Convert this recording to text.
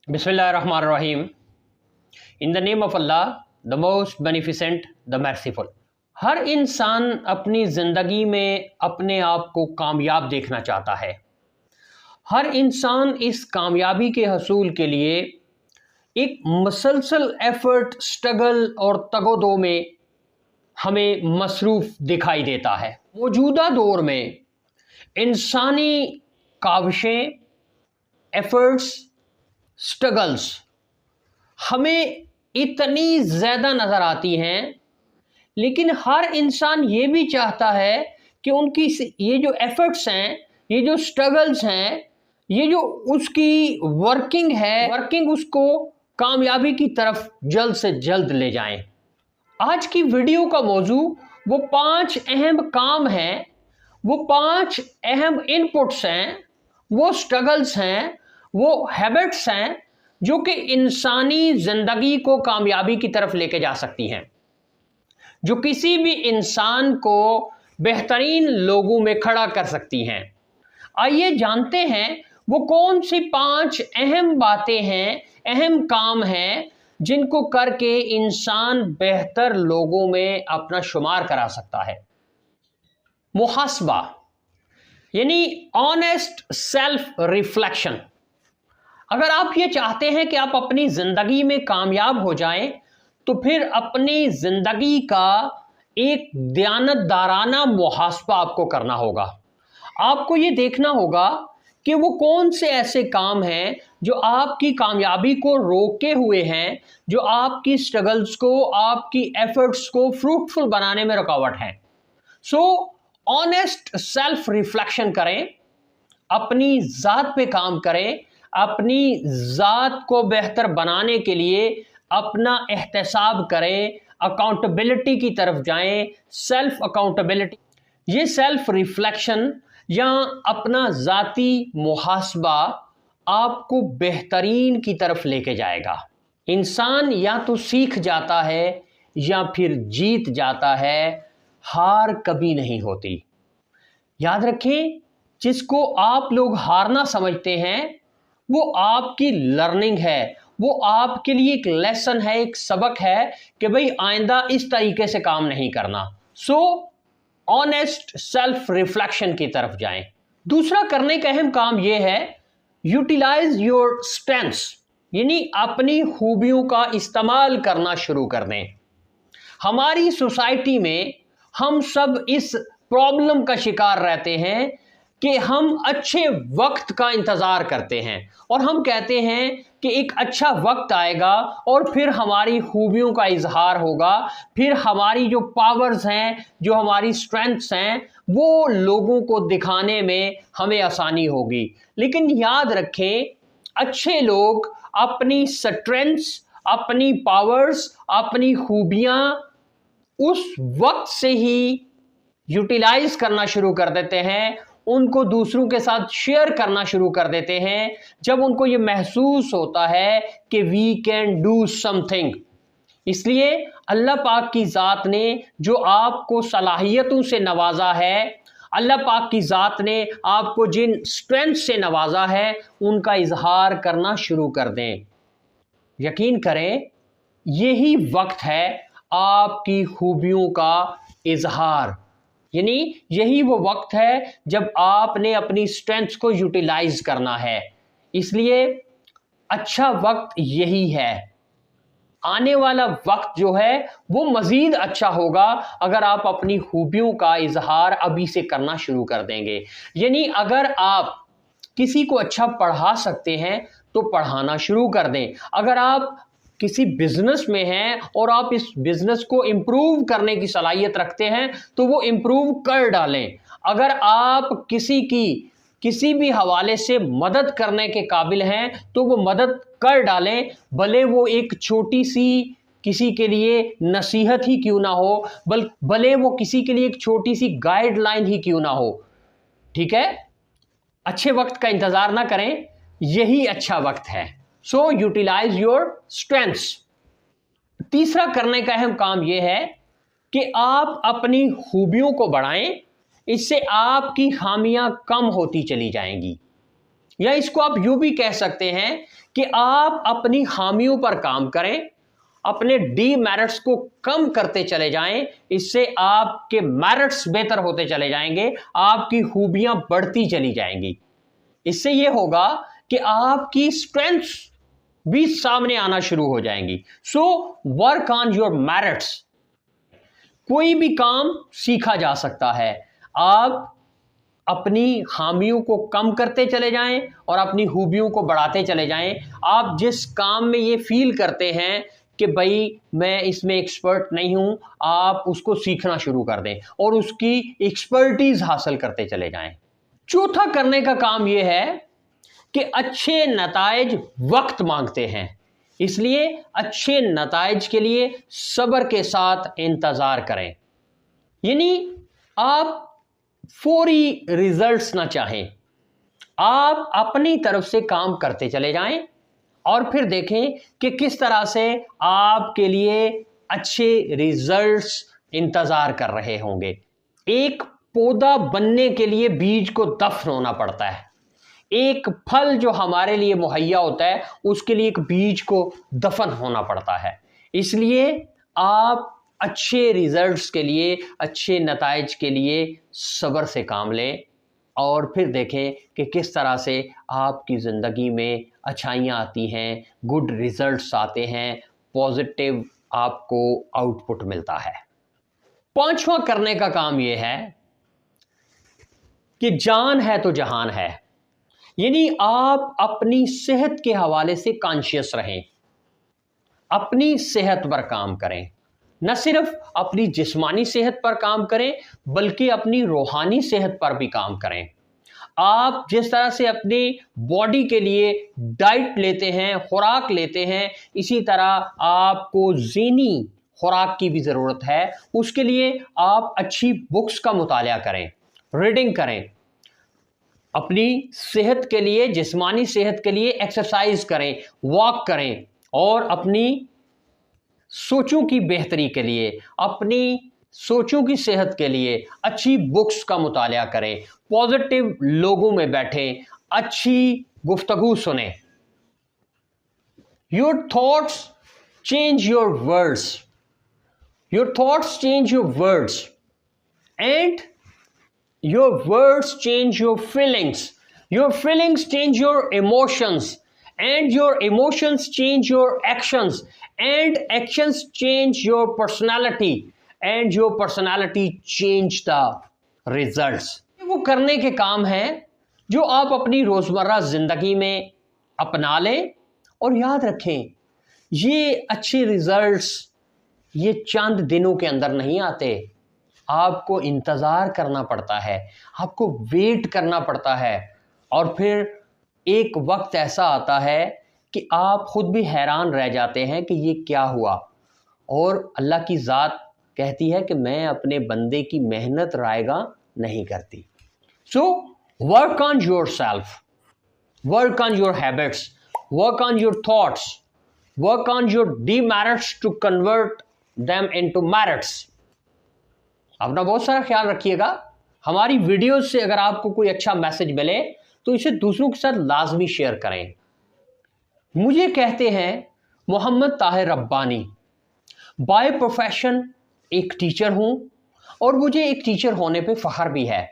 बिस्मिल्लाहिर्रहमानिर्रहीम। In the name of Allah, the most beneficent, the merciful. हर इंसान अपनी ज़िंदगी में अपने आप को कामयाब देखना चाहता है। हर इंसान इस कामयाबी के हसूल के लिए एक मसलसल एफर्ट, स्ट्रगल और तगोदो में हमें मसरूफ़ दिखाई देता है। मौजूदा दौर में इंसानी काविशें, एफर्ट्स, स्ट्रगल्स हमें इतनी ज़्यादा नज़र आती हैं, लेकिन हर इंसान ये भी चाहता है कि उनकी ये जो एफर्ट्स हैं, ये जो स्ट्रगल्स हैं, ये जो उसकी वर्किंग उसको कामयाबी की तरफ जल्द से जल्द ले जाएं। आज की वीडियो का मौजू वो 5 अहम काम हैं, वो 5 अहम इनपुट्स हैं, वो स्ट्रगल्स हैं, वो हैबिट्स हैं जो कि इंसानी ज़िंदगी को कामयाबी की तरफ लेके जा सकती हैं, जो किसी भी इंसान को बेहतरीन लोगों में खड़ा कर सकती हैं। आइए जानते हैं वो कौन सी 5 अहम बातें हैं, अहम काम हैं जिनको करके इंसान बेहतर लोगों में अपना शुमार करा सकता है। मुहासबा यानी ऑनेस्ट सेल्फ रिफ्लेक्शन। अगर आप ये चाहते हैं कि आप अपनी ज़िंदगी में कामयाब हो जाएं, तो फिर अपनी ज़िंदगी का एक दयानतदाराना मुहासबा आपको करना होगा। आपको ये देखना होगा कि वो कौन से ऐसे काम हैं जो आपकी कामयाबी को रोके हुए हैं, जो आपकी स्ट्रगल्स को, आपकी एफर्ट्स को फ्रूटफुल बनाने में रुकावट हैं। सो ऑनेस्ट सेल्फ रिफ्लेक्शन करें, अपनी ज़ात पे काम करें, अपनी ज़ात को बेहतर बनाने के लिए अपना एहतसाब करें, अकाउंटेबिलिटी की तरफ जाएं, सेल्फ अकाउंटेबिलिटी। ये सेल्फ रिफ्लेक्शन या अपना ज़ाती मुहासबा आपको बेहतरीन की तरफ लेके जाएगा। इंसान या तो सीख जाता है या फिर जीत जाता है, हार कभी नहीं होती। याद रखें, जिसको आप लोग हारना समझते हैं वो आपकी लर्निंग है, वो आपके लिए एक लेसन है, एक सबक है कि भाई आइंदा इस तरीके से काम नहीं करना। सो ऑनेस्ट सेल्फ रिफ्लेक्शन की तरफ जाएं। दूसरा करने का अहम काम यह है, यूटिलाइज योर स्ट्रेंथ्स, यानी अपनी खूबियों का इस्तेमाल करना शुरू कर दें। हमारी सोसाइटी में हम सब इस प्रॉब्लम का शिकार रहते हैं कि हम अच्छे वक्त का इंतज़ार करते हैं और हम कहते हैं कि एक अच्छा वक्त आएगा और फिर हमारी खूबियों का इजहार होगा, फिर हमारी जो पावर्स हैं, जो हमारी स्ट्रेंथ्स हैं, वो लोगों को दिखाने में हमें आसानी होगी। लेकिन याद रखें, अच्छे लोग अपनी स्ट्रेंथ्स, अपनी पावर्स, अपनी खूबियाँ उस वक्त से ही यूटिलाइज करना शुरू कर देते हैं, उनको दूसरों के साथ शेयर करना शुरू कर देते हैं जब उनको ये महसूस होता है कि वी कैन डू समथिंग। इसलिए अल्लाह पाक की ज़ात ने जो आपको सलाहियतों से नवाजा है, अल्लाह पाक की ज़ात ने आपको जिन स्ट्रेंथ से नवाजा है, उनका इजहार करना शुरू कर दें। यकीन करें, यही वक्त है आपकी खूबियों का इजहार, यानी यही वो वक्त है जब आपने अपनी स्ट्रेंथ्स को यूटिलाइज करना है। इसलिए अच्छा वक्त यही है। आने वाला वक्त जो है वो मज़ीद अच्छा होगा अगर आप अपनी खूबियों का इजहार अभी से करना शुरू कर देंगे। यानी अगर आप किसी को अच्छा पढ़ा सकते हैं तो पढ़ाना शुरू कर दें। अगर आप किसी बिजनेस में हैं और आप इस बिजनेस को इम्प्रूव करने की सलाहियत रखते हैं तो वो इम्प्रूव कर डालें। अगर आप किसी भी हवाले से मदद करने के काबिल हैं तो वो मदद कर डालें, भले वो एक छोटी सी किसी के लिए नसीहत ही क्यों ना हो, भले वो किसी के लिए एक छोटी सी गाइडलाइन ही क्यों ना हो। ठीक है, अच्छे वक्त का इंतज़ार ना करें, यही अच्छा वक्त है। सो यूटिलाइज योर स्ट्रेंथ्स। तीसरा करने का अहम काम यह है कि आप अपनी खूबियों को बढ़ाएं, इससे आपकी खामियां कम होती चली जाएंगी। یا اس کو آپ یوں بھی کہہ سکتے ہیں کہ آپ اپنی خامیوں پر کام کریں، اپنے ڈی میرٹس کو کم کرتے چلے جائیں، اس سے آپ کے میرٹس بہتر ہوتے چلے جائیں گے، آپ کی خوبیاں بڑھتی چلی جائیں گی۔ اس سے یہ ہوگا کہ آپ کی اسٹرینتھس بھی سامنے آنا شروع ہو جائیں گی۔ سو ورک آن یور میرٹس۔ کوئی بھی کام سیکھا جا سکتا ہے، آپ اپنی خامیوں کو کم کرتے چلے جائیں اور اپنی خوبیوں کو بڑھاتے چلے جائیں۔ آپ جس کام میں یہ فیل کرتے ہیں کہ بھائی میں اس میں ایکسپرٹ نہیں ہوں، آپ اس کو سیکھنا شروع کر دیں اور اس کی ایکسپرٹیز حاصل کرتے چلے جائیں۔ چوتھا کرنے کا کام یہ ہے کہ اچھے نتائج وقت مانگتے ہیں، اس لیے اچھے نتائج کے لیے صبر کے ساتھ انتظار کریں۔ یعنی آپ فوری ریزلٹس نہ چاہیں، آپ اپنی طرف سے کام کرتے چلے جائیں اور پھر دیکھیں کہ کس طرح سے آپ کے لیے اچھے ریزلٹس انتظار کر رہے ہوں گے۔ ایک پودا بننے کے لیے بیج کو دفن ہونا پڑتا ہے، ایک پھل جو ہمارے لیے مہیا ہوتا ہے اس کے لیے ایک بیج کو دفن ہونا پڑتا ہے۔ اس لیے آپ اچھے ریزلٹس کے لیے، اچھے نتائج کے لیے صبر سے کام لیں اور پھر دیکھیں کہ کس طرح سے آپ کی زندگی میں اچھائیاں آتی ہیں، گڈ ریزلٹس آتے ہیں، پازیٹیو آپ کو آؤٹ پٹ ملتا ہے۔ پانچواں کرنے کا کام یہ ہے کہ جان ہے تو جہان ہے، یعنی آپ اپنی صحت کے حوالے سے کانشیس رہیں، اپنی صحت پر کام کریں، نہ صرف اپنی جسمانی صحت پر کام کریں بلکہ اپنی روحانی صحت پر بھی کام کریں۔ آپ جس طرح سے اپنی باڈی کے لیے ڈائٹ لیتے ہیں، خوراک لیتے ہیں، اسی طرح آپ کو ذہنی خوراک کی بھی ضرورت ہے۔ اس کے لیے آپ اچھی بکس کا مطالعہ کریں، ریڈنگ کریں، اپنی صحت کے لیے، جسمانی صحت کے لیے ایکسرسائز کریں، واک کریں اور اپنی سوچوں کی بہتری کے لیے، اپنی سوچوں کی صحت کے لیے اچھی بکس کا مطالعہ کریں، پازیٹیو لوگوں میں بیٹھیں، اچھی گفتگو سنیں۔ Your thoughts change your words. Your thoughts change your words. And your words change your feelings. Your feelings change your emotions. And your emotions change your actions. And actions change your personality. And your personality change the results. وہ کرنے کے کام ہیں جو آپ اپنی روزمرہ زندگی میں اپنا لیں اور یاد رکھیں یہ اچھے ریزلٹس یہ چند دنوں کے اندر نہیں آتے، آپ کو انتظار کرنا پڑتا ہے، آپ کو ویٹ کرنا پڑتا ہے اور پھر ایک وقت ایسا آتا ہے کہ آپ خود بھی حیران رہ جاتے ہیں کہ یہ کیا ہوا، اور اللہ کی ذات کہتی ہے کہ میں اپنے بندے کی محنت رائگاں نہیں کرتی۔ So work on yourself, work on your habits, work on your thoughts, work on your demerits to convert them into merits۔ اپنا بہت سارا خیال رکھیے گا۔ ہماری ویڈیوز سے اگر آپ کو کوئی اچھا میسج ملے تو اسے دوسروں کے ساتھ لازمی شیئر کریں۔ مجھے کہتے ہیں محمد طاہر ربانی، بائی پروفیشن ایک ٹیچر ہوں اور مجھے ایک ٹیچر ہونے پہ فخر بھی ہے۔